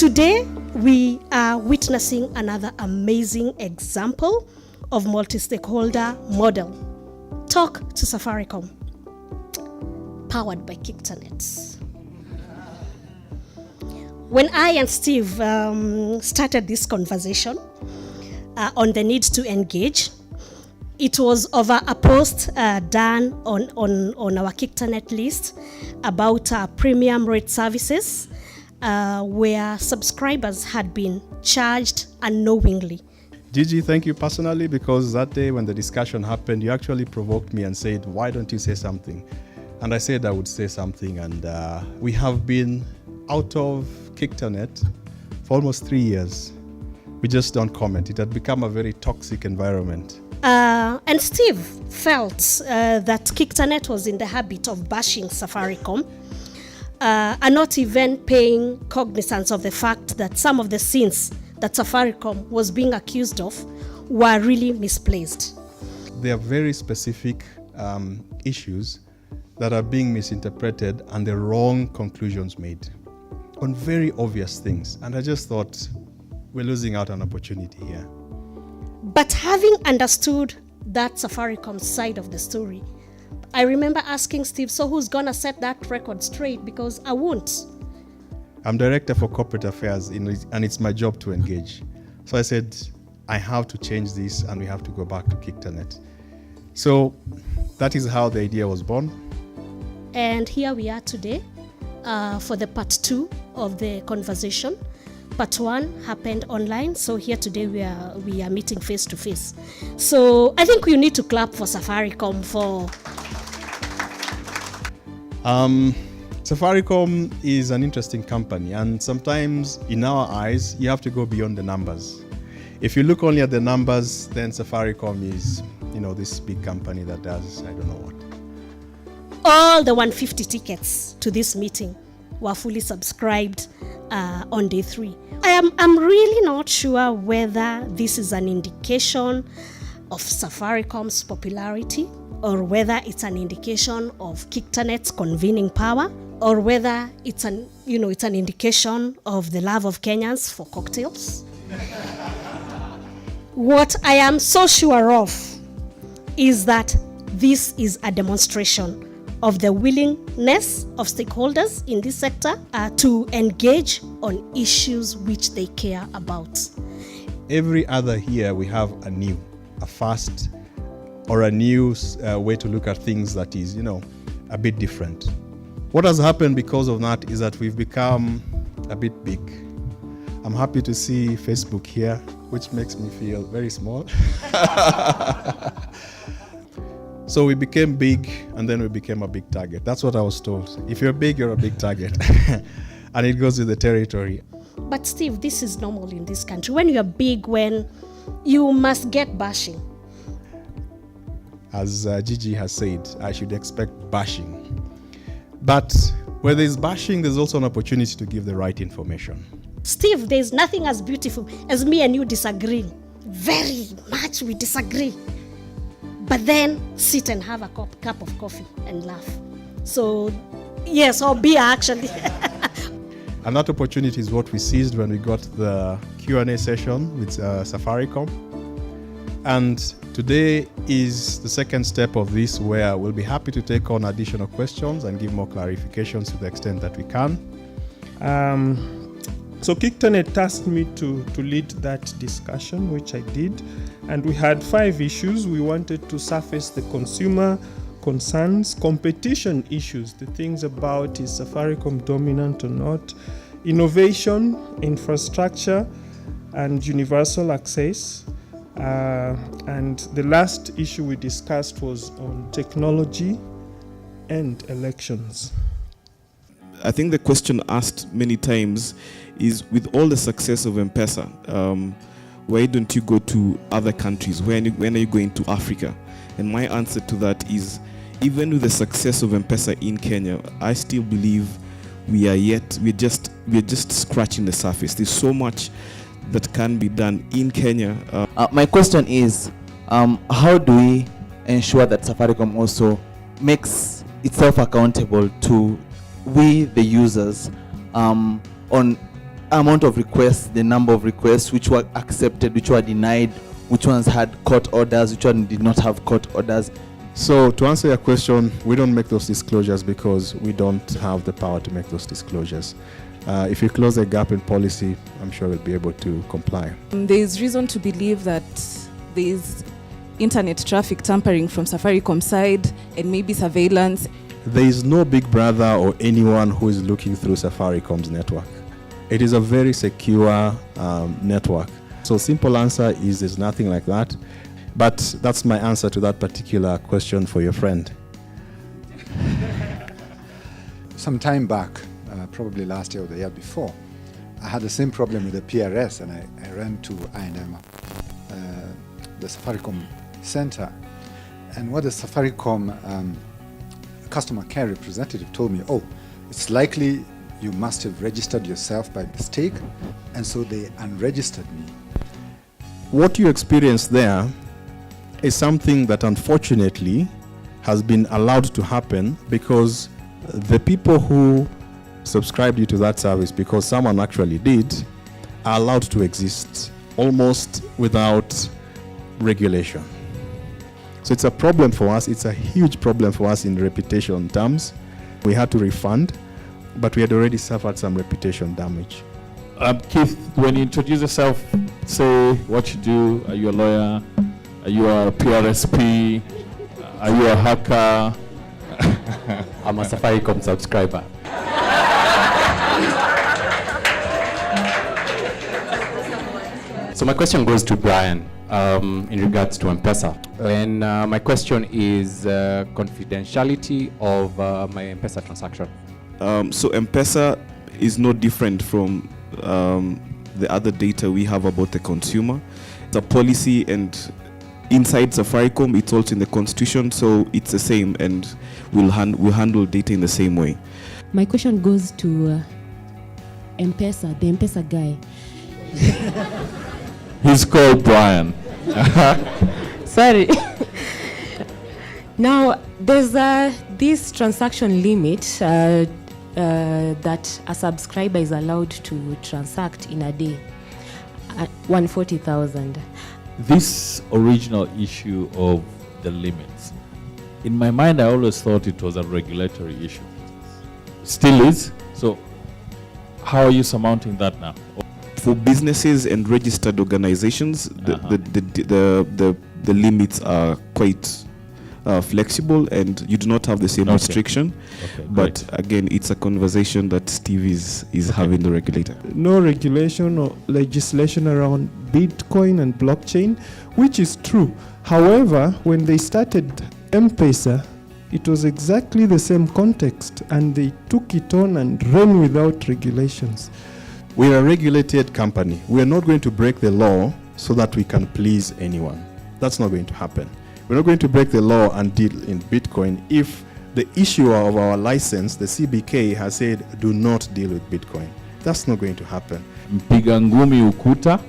Today, we are witnessing another amazing example of multi-stakeholder model. Talk to Safaricom, powered by Kictanet. When I and Steve started this conversation on the need to engage, it was over a post done on our Kictanet list about premium rate services where subscribers had been charged unknowingly. Gigi, thank you personally, because that day when the discussion happened, you actually provoked me and said, why don't you say something? And I said I would say something, and we have been out of Kictanet for almost 3 years. We just don't comment. It had become a very toxic environment. And Steve felt that Kictanet was in the habit of bashing Safaricom and not even paying cognizance of the fact that some of the sins that Safaricom was being accused of were really misplaced. There are very specific issues that are being misinterpreted and the wrong conclusions made on very obvious things. And I just thought we're losing out on opportunity here. But having understood that Safaricom side of the story, I remember asking Steve, so who's gonna set that record straight? Because I won't. I'm director for corporate affairs and it's my job to engage. So I said, I have to change this and we have to go back to Kictanet. So that is how the idea was born. And here we are today for the part 2 of the conversation. Part 1 happened online, so here today we are meeting face to face. So I think we need to clap for Safaricom for... Safaricom is an interesting company, and sometimes in our eyes, you have to go beyond the numbers. If you look only at the numbers, then Safaricom is, this big company that does, I don't know what. All the 150 tickets to this meeting were fully subscribed on day 3. I'm really not sure whether this is an indication of Safaricom's popularity, or whether it's an indication of Kictanet's convening power, or whether it's an indication of the love of Kenyans for cocktails. What I am so sure of is that this is a demonstration of the willingness of stakeholders in this sector to engage on issues which they care about. Every other year we have a first or a new way to look at things that is, a bit different. What has happened because of that is that we've become a bit big. I'm happy to see Facebook here, which makes me feel very small. So we became big, and then we became a big target. That's what I was told. If you're big, you're a big target. And it goes with the territory. But Steve, this is normal in this country. When you're big, when you must get bashing. As Gigi has said, I should expect bashing. But where there's bashing, there's also an opportunity to give the right information. Steve, there's nothing as beautiful as me and you disagreeing. Very much we disagree. But then sit and have a cup of coffee and laugh. So, yes, or beer actually. And that opportunity is what we seized when we got the Q&A session with Safaricom. And today is the second step of this, where we'll be happy to take on additional questions and give more clarifications to the extent that we can. So Kictanet tasked me to lead that discussion, which I did. And we had 5 issues. We wanted to surface the consumer concerns, competition issues, the things about is Safaricom dominant or not, innovation, infrastructure, and universal access. And the last issue we discussed was on technology and elections. I think the question asked many times is, with all the success of M-Pesa, why don't you go to other countries? When are you going to Africa? And my answer to that is, even with the success of M-Pesa in Kenya, I still believe we're just scratching the surface. There's so much that can be done in Kenya. My question is, how do we ensure that Safaricom also makes itself accountable to we, the users, on amount of requests, the number of requests, which were accepted, which were denied, which ones had court orders, which one did not have court orders? So to answer your question, we don't make those disclosures because we don't have the power to make those disclosures. If we close a gap in policy, I'm sure we'll be able to comply. There is reason to believe that there is internet traffic tampering from Safaricom side and maybe surveillance. There is no big brother or anyone who is looking through Safaricom's network. It is a very secure network. So simple answer is there's nothing like that. But that's my answer to that particular question for your friend. Some time back, probably last year or the year before, I had the same problem with the PRS, and I ran to I&M, the Safaricom center. And what the Safaricom customer care representative told me, oh, it's likely you must have registered yourself by mistake, and so they unregistered me. What you experienced there is something that unfortunately has been allowed to happen because the people who subscribed you to that service, because someone actually did, are allowed to exist almost without regulation. So it's a problem for us. It's a huge problem for us in reputation terms. We had to refund, but we had already suffered some reputation damage. Keith, when you introduce yourself, say what you do. Are you a lawyer? Are you a PRSP? Are you a hacker? I'm a Safaricom subscriber. So my question goes to Brian in regards to M-Pesa. And my question is confidentiality of my M-Pesa transaction. So M-Pesa is no different from the other data we have about the consumer. The policy, and inside Safaricom, it's also in the constitution, so it's the same, and we'll handle data in the same way. My question goes to M-Pesa, the M-Pesa guy. He's called Brian. Sorry. Now, there's this transaction limit that a subscriber is allowed to transact in a day, 140,000. This original issue of the limits, in my mind, I always thought it was a regulatory issue. Still is. So how are you surmounting that now? For businesses and registered organizations, the limits are quite flexible, and you do not have the same restriction. Okay, but again, it's a conversation that Steve is having the regulator. No regulation or legislation around Bitcoin and blockchain, which is true. However, when they started M-Pesa, it was exactly the same context, and they took it on and ran without regulations. We're a regulated company. We're not going to break the law so that we can please anyone. That's not going to happen. We're not going to break the law and deal in Bitcoin if the issuer of our license, the CBK, has said, do not deal with Bitcoin. That's not going to happen. Mpiga ngumi ukuta.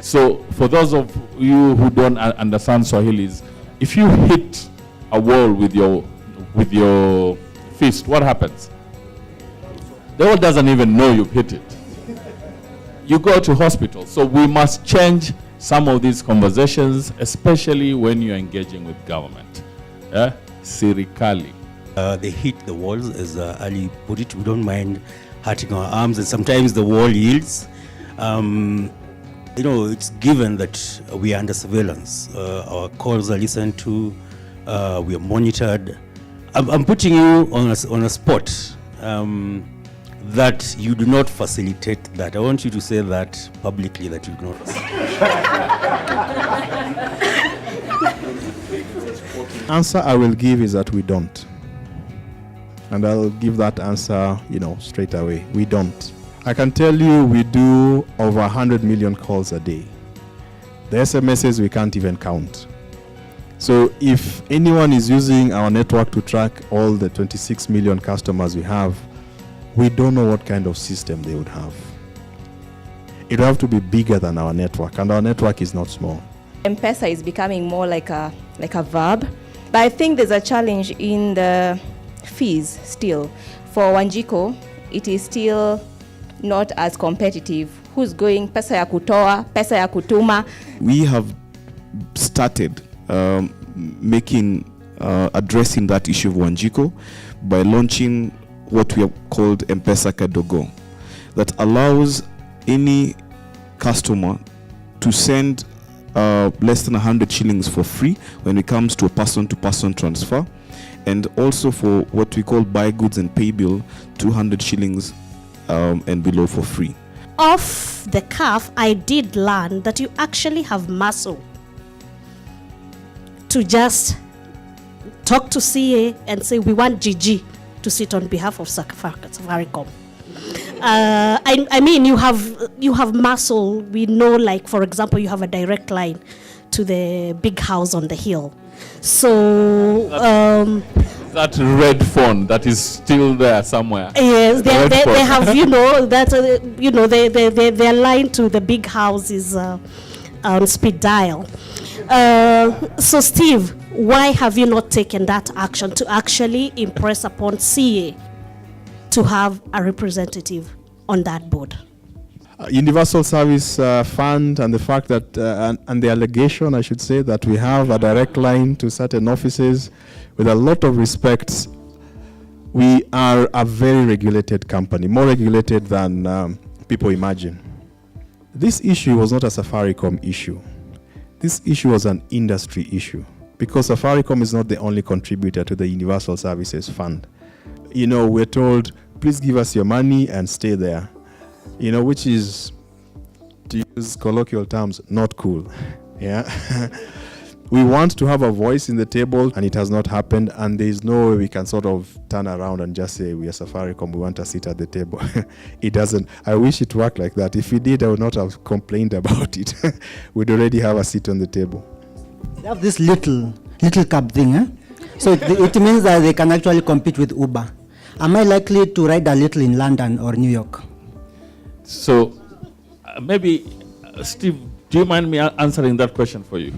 So for those of you who don't understand Swahilis, if you hit a wall with your fist, what happens? The wall doesn't even know you've hit it. You go to hospital. So we must change some of these conversations, especially when you're engaging with government. Serikali. They hit the walls, as Ali put it. We don't mind hurting our arms, and sometimes the wall yields. It's given that we are under surveillance. Our calls are listened to. We are monitored. I'm putting you on a spot that you do not facilitate that. I want you to say that publicly, that you do not Answer I will give is that we don't. And I'll give that answer, straight away. We don't. I can tell you we do over 100 million calls a day. The SMSs we can't even count. So if anyone is using our network to track all the 26 million customers we have, we don't know what kind of system they would have. It would have to be bigger than our network, and our network is not small. M-Pesa is becoming more like a verb, but I think there's a challenge in the fees still. For Wanjiko, it is still not as competitive. Who's going pesa ya kutoa, pesa ya kutuma? We have started addressing that issue of Wanjiko by launching what we have called M-Pesa Kadogo, that allows any customer to send less than 100 shillings for free when it comes to a person-to-person transfer, and also for what we call buy goods and pay bill, 200 shillings and below for free. Off the cuff, I did learn that you actually have muscle to just talk to CA and say, we want GG to sit on behalf of Safaricom. I mean, you have muscle. We know, like, for example, you have a direct line to the big house on the hill. So that red phone that is still there somewhere. Yes, they have, that their line to the big house is on speed dial. So Steve, why have you not taken that action to actually impress upon CA to have a representative on that board? Universal Service Fund, and the fact that, and the allegation, I should say, that we have a direct line to certain offices, with a lot of respect, we are a very regulated company, more regulated than people imagine. This issue was not a Safaricom issue. This issue was an industry issue, because Safaricom is not the only contributor to the Universal Services Fund. You know, we're told, please give us your money and stay there. You know, which is, to use colloquial terms, not cool. Yeah. We want to have a voice in the table, and it has not happened, and there is no way we can sort of turn around and just say, we are Safaricom, we want a seat at the table. It doesn't. I wish it worked like that. If it did, I would not have complained about it. We'd already have a seat on the table. They have this little cab thing, eh? So it means that they can actually compete with Uber. Am I likely to ride a little in London or New York? So maybe, Steve, do you mind me answering that question for you?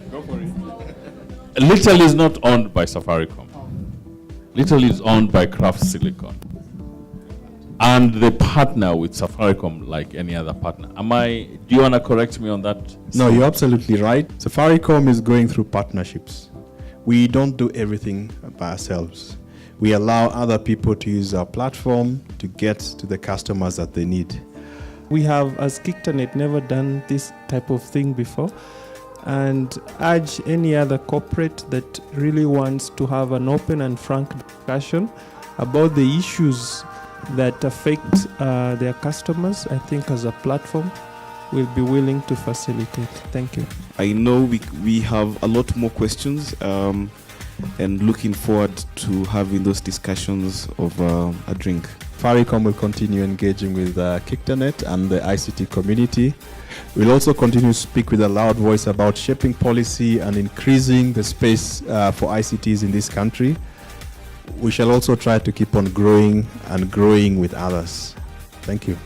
Go for it. Little is not owned by Safaricom. Little is owned by Kraft Silicon. And they partner with Safaricom like any other partner. Do you want to correct me on that? No, you're absolutely right. Safaricom is going through partnerships. We don't do everything by ourselves. We allow other people to use our platform to get to the customers that they need. We have, as Kictanet, never done this type of thing before, and urge any other corporate that really wants to have an open and frank discussion about the issues that affect their customers. I think as a platform, we'll be willing to facilitate. Thank you. I know we have a lot more questions, and looking forward to having those discussions of a drink. Safaricom will continue engaging with Kictanet and the ICT community. We'll also continue to speak with a loud voice about shaping policy and increasing the space for ICTs in this country. We shall also try to keep on growing and growing with others. Thank you.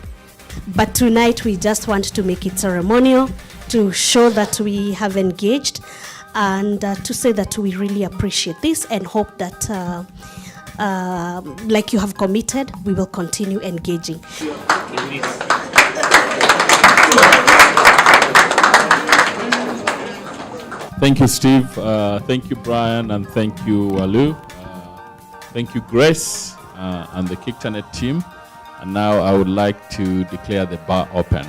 But tonight we just want to make it ceremonial, to show that we have engaged, and to say that we really appreciate this and hope that, like you have committed, we will continue engaging. Thank you, Steve. Thank you, Brian, and thank you, Walu. Thank you, Grace, and the Kictanet team. And now I would like to declare the bar open.